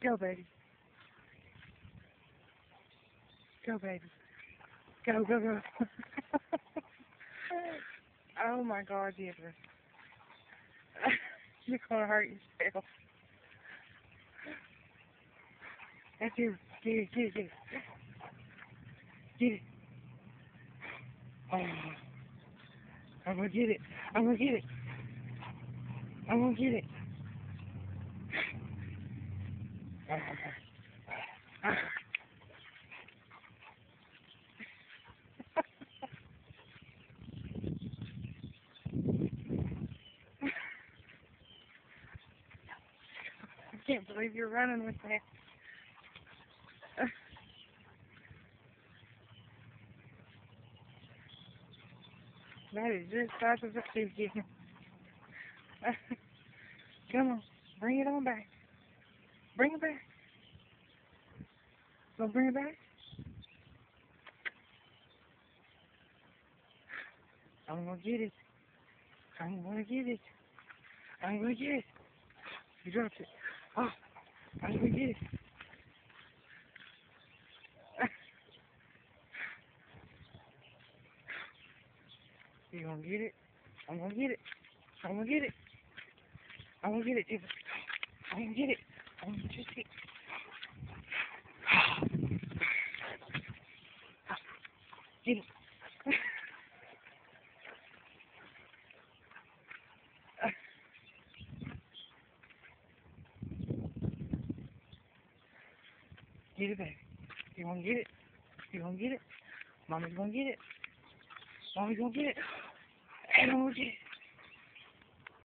Go, baby. Go, baby. Go, go, go. Oh my God, Deidre. You're gonna hurt yourself. That's you. Get it, get it, get it. Get it. Oh, I'm gonna get it. I'm gonna get it. I'm gonna get it. I can't believe you're running with that. That is just size of a figure. Come on, bring it on back. Bring it back. Gonna bring it back? I'm gonna get it. I'm gonna get it. I'm gonna get it. You dropped it. Oh, I'm gonna get it. You gonna get it? I'm gonna get it. I'm gonna get it. I'm gonna get it, Tiffany. I'm gonna get it. I'm gonna just get it. Get it. Get it, baby. You gonna get it? You gonna get it? Mommy's gonna get it. Mommy's gonna get it. And I'm gonna get it.